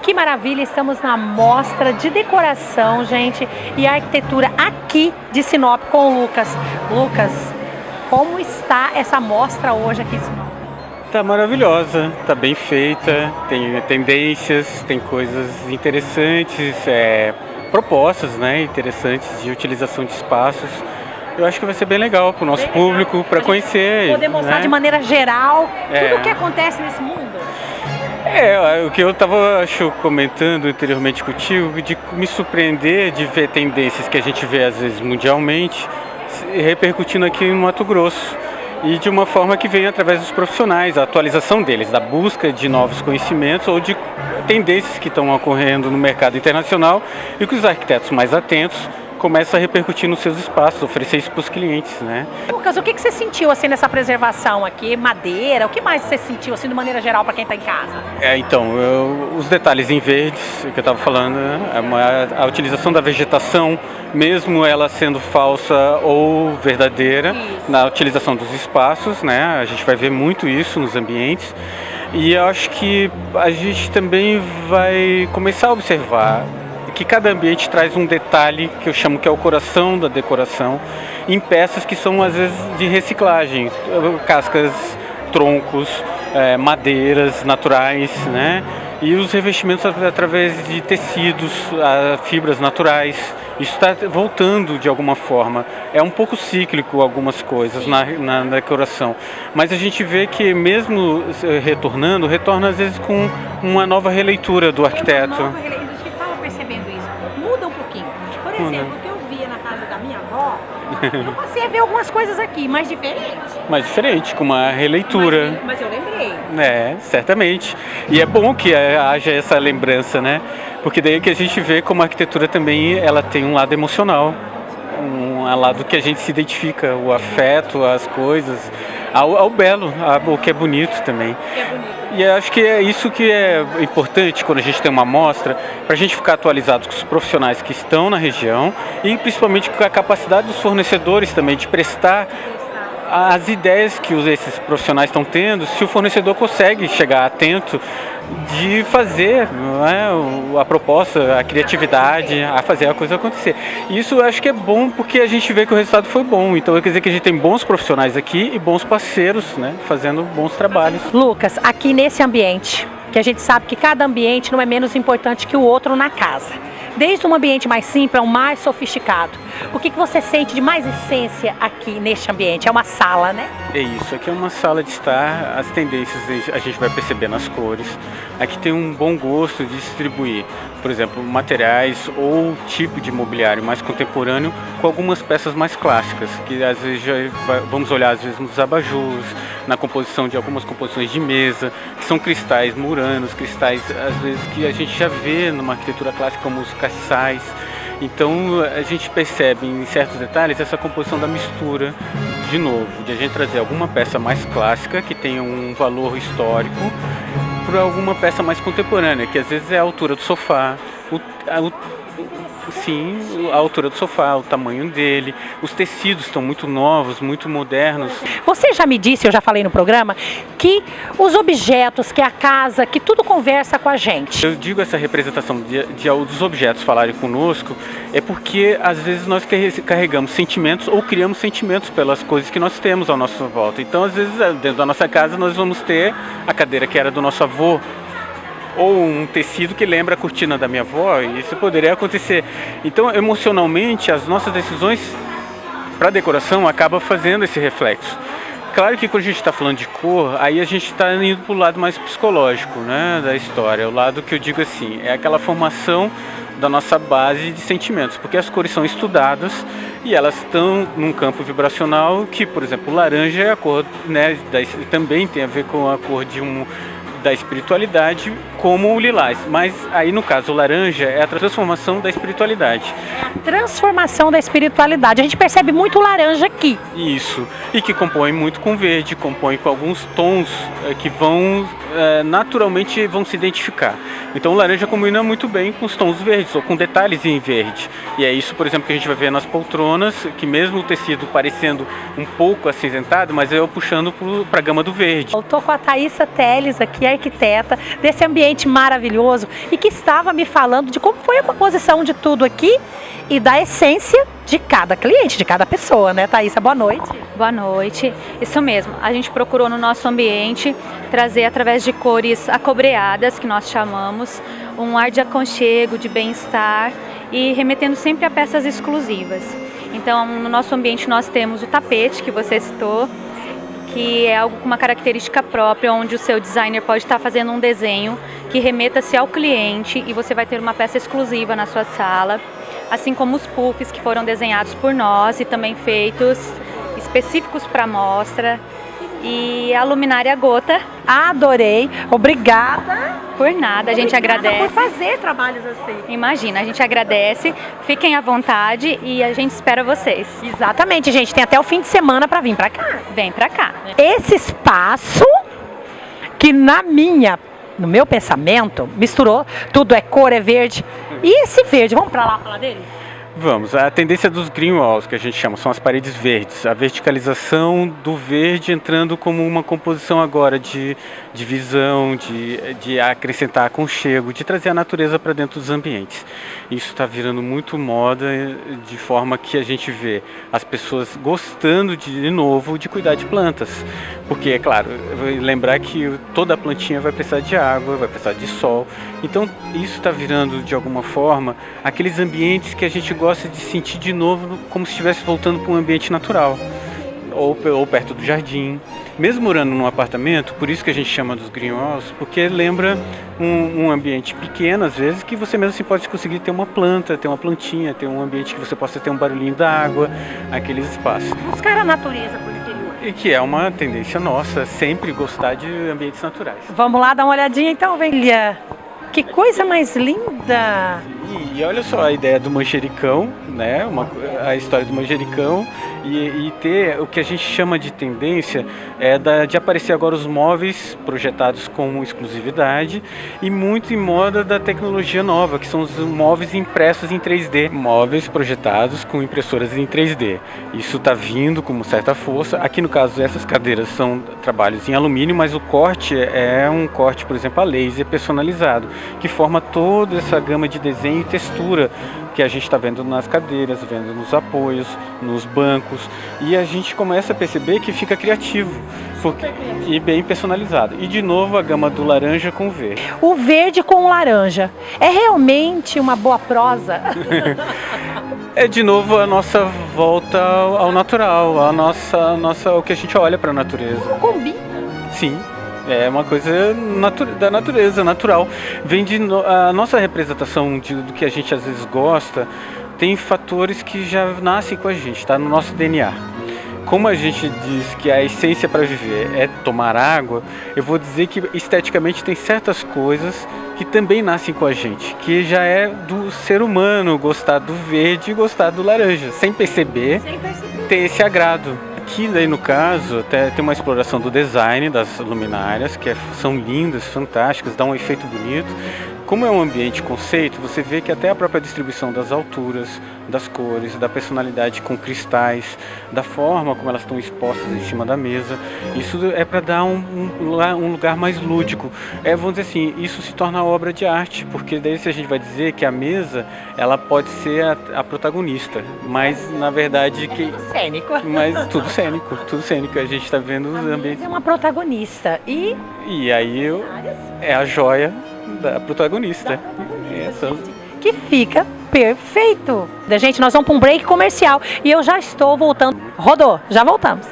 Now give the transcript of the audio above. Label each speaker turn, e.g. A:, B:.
A: Que maravilha, estamos na mostra de decoração, gente, e arquitetura aqui de Sinop com o Lucas. Lucas, como está essa mostra hoje aqui em Sinop?
B: Tá maravilhosa, tá bem feita, tem tendências, tem coisas interessantes, propostas, né, interessantes de utilização de espaços. Eu acho que vai ser bem legal para o nosso público, para conhecer.
A: Poder mostrar, né, de maneira geral tudo o que acontece nesse mundo.
B: O que eu estava comentando anteriormente contigo, de me surpreender de ver tendências que a gente vê às vezes mundialmente, repercutindo aqui no Mato Grosso. E de uma forma que vem através dos profissionais, a atualização deles, da busca de novos conhecimentos ou de tendências que estão ocorrendo no mercado internacional e que os arquitetos mais atentos começam a repercutir nos seus espaços, oferecer isso para os clientes, né?
A: Lucas, o que você sentiu assim nessa preservação aqui? Madeira, o que mais você sentiu assim de maneira geral para quem está em casa?
B: Os detalhes em verdes, que eu estava falando, a utilização da vegetação, mesmo ela sendo falsa ou verdadeira, na utilização dos espaços, né? A gente vai ver muito isso nos ambientes. E eu acho que a gente também vai começar a observar que cada ambiente traz um detalhe que eu chamo que é o coração da decoração, em peças que são às vezes de reciclagem, cascas, troncos, madeiras naturais, né? E os revestimentos através de tecidos, fibras naturais. Isso está voltando de alguma forma. É um pouco cíclico algumas coisas na decoração. Mas a gente vê que mesmo retorna às vezes com uma nova releitura do arquiteto.
A: Por exemplo, o que eu via na casa da minha avó, eu passei a ver algumas coisas aqui, mais diferentes.
B: Mais diferente, com uma releitura.
A: Mas eu lembrei.
B: Certamente. E é bom que haja essa lembrança, né? Porque daí que a gente vê como a arquitetura também ela tem um lado emocional. Um lado que a gente se identifica, o afeto, as coisas, ao belo, o que é bonito também. E eu acho que é isso que é importante quando a gente tem uma amostra, para a gente ficar atualizado com os profissionais que estão na região e principalmente com a capacidade dos fornecedores também de prestar as ideias que esses profissionais estão tendo, se o fornecedor consegue chegar atento de fazer, a proposta, a criatividade, a fazer a coisa acontecer. Isso eu acho que é bom porque a gente vê que o resultado foi bom. Então quer dizer que a gente tem bons profissionais aqui e bons parceiros, né, fazendo bons trabalhos.
A: Lucas, aqui nesse ambiente, que a gente sabe que cada ambiente não é menos importante que o outro na casa. Desde um ambiente mais simples ao mais sofisticado. O que você sente de mais essência aqui neste ambiente? É uma sala, né?
B: É isso, aqui é uma sala de estar, as tendências a gente vai perceber nas cores. Aqui tem um bom gosto de distribuir, por exemplo, materiais ou tipo de mobiliário mais contemporâneo com algumas peças mais clássicas, que às vezes vamos olhar às vezes nos abajures, na composição de algumas composições de mesa, que são cristais muranos, cristais às vezes que a gente já vê numa arquitetura clássica como os castiçais. Então a gente percebe em certos detalhes essa composição da mistura, de novo, de a gente trazer alguma peça mais clássica que tenha um valor histórico para alguma peça mais contemporânea, que às vezes é a altura do sofá, a altura do sofá, o tamanho dele, os tecidos estão muito novos, muito modernos. Você
A: já me disse, eu já falei no programa, que os objetos, que a casa, que tudo conversa com a gente.
B: Eu digo essa representação dos objetos falarem conosco, é porque às vezes nós carregamos sentimentos ou criamos sentimentos pelas coisas que nós temos à nossa volta. Então às vezes dentro da nossa casa nós vamos ter a cadeira que era do nosso avô, ou um tecido que lembra a cortina da minha avó, e isso poderia acontecer. Então, emocionalmente, as nossas decisões para decoração acabam fazendo esse reflexo. Claro que quando a gente está falando de cor, aí a gente está indo para o lado mais psicológico, né, da história. O lado que eu digo assim, é aquela formação da nossa base de sentimentos, porque as cores são estudadas e elas estão num campo vibracional que, por exemplo, o laranja é a cor, né, também tem a ver com a cor da espiritualidade, como o lilás, mas aí no caso o laranja é a transformação da espiritualidade.
A: É a transformação da espiritualidade. A gente percebe muito o laranja aqui.
B: Isso, e que compõe muito com verde, compõe com alguns tons que vão naturalmente vão se identificar. Então o laranja combina muito bem com os tons verdes ou com detalhes em verde. E é isso, por exemplo, que a gente vai ver nas poltronas, que mesmo o tecido parecendo um pouco acinzentado, mas eu puxando para a gama do verde.
A: Eu estou com a Thaísa Teles aqui, arquiteta desse ambiente maravilhoso e que estava me falando de como foi a composição de tudo aqui e da essência de cada cliente, de cada pessoa, né, Thaísa? Boa noite.
C: Boa noite. Isso mesmo, a gente procurou no nosso ambiente trazer através de cores acobreadas, que nós chamamos, um ar de aconchego, de bem-estar e remetendo sempre a peças exclusivas. Então, no nosso ambiente nós temos o tapete, que você citou, que é algo com uma característica própria, onde o seu designer pode estar fazendo um desenho que remeta-se ao cliente e você vai ter uma peça exclusiva na sua sala, assim como os puffs que foram desenhados por nós e também feitos específicos para a mostra, e a luminária gota.
A: Adorei, obrigada.
C: Por nada, a gente agradece.
A: Por fazer trabalhos assim.
C: Imagina, a gente agradece, fiquem à vontade e a gente espera vocês.
A: Exatamente, gente, tem até o fim de semana para vir para cá.
C: Vem pra cá.
A: Esse espaço que no meu pensamento, misturou, tudo é cor, é verde. E esse verde, vamos para lá falar dele?
B: Vamos, a tendência dos green walls, que a gente chama, são as paredes verdes, a verticalização do verde entrando como uma composição agora de visão, de acrescentar aconchego, de trazer a natureza para dentro dos ambientes. Isso está virando muito moda, de forma que a gente vê as pessoas gostando de novo de cuidar de plantas, porque é claro, lembrar que toda plantinha vai precisar de água, vai precisar de sol, então isso está virando de alguma forma aqueles ambientes que a gente gosta de sentir de novo como se estivesse voltando para um ambiente natural, ou perto do jardim. Mesmo morando num apartamento, por isso que a gente chama dos green walls, porque lembra um ambiente pequeno, às vezes, que você mesmo assim pode conseguir ter uma planta, ter uma plantinha, ter um ambiente que você possa ter um barulhinho da água, aqueles espaços.
A: Buscar a natureza por interior.
B: E que é uma tendência nossa, sempre gostar de ambientes naturais.
A: Vamos lá dar uma olhadinha então, Velha. Que coisa mais linda!
B: E olha só a ideia do manjericão, né? A história do manjericão e ter o que a gente chama de tendência de aparecer agora os móveis projetados com exclusividade e muito em moda da tecnologia nova, que são os móveis impressos em 3D, móveis projetados com impressoras em 3D. Isso está vindo com certa força. Aqui no caso essas cadeiras são trabalhos em alumínio, mas o corte é um corte, por exemplo, a laser personalizado, que forma toda essa gama de desenho e textura que a gente está vendo nas cadeiras, vendo nos apoios, nos bancos, e a gente começa a perceber que fica criativo e bem personalizado. E de novo a gama do laranja com o verde. O
A: verde com o laranja. É realmente uma boa prosa?
B: É de novo a nossa volta ao natural, o que a gente olha para a natureza.
A: Combina?
B: Sim. É uma coisa da natureza, natural. A nossa representação do que a gente às vezes gosta tem fatores que já nascem com a gente, está no nosso DNA. Como a gente diz que a essência para viver é tomar água, eu vou dizer que esteticamente tem certas coisas que também nascem com a gente, que já é do ser humano gostar do verde e gostar do laranja, sem perceber, ter esse agrado. Aqui, daí, no caso, até tem uma exploração do design das luminárias, que são lindas, fantásticas, dá um efeito bonito. Como é um ambiente conceito, você vê que até a própria distribuição das alturas, das cores, da personalidade com cristais, da forma como elas estão expostas em cima da mesa, isso é para dar um lugar mais lúdico. Vamos dizer assim, isso se torna obra de arte, porque daí se a gente vai dizer que a mesa ela pode ser a protagonista, mas na verdade tudo cênico, a gente está vendo os ambientes.
A: É uma protagonista
B: e aí é a joia da protagonista.
A: Que fica perfeito. Gente, nós vamos para um break comercial e eu já estou voltando. Rodou, já voltamos.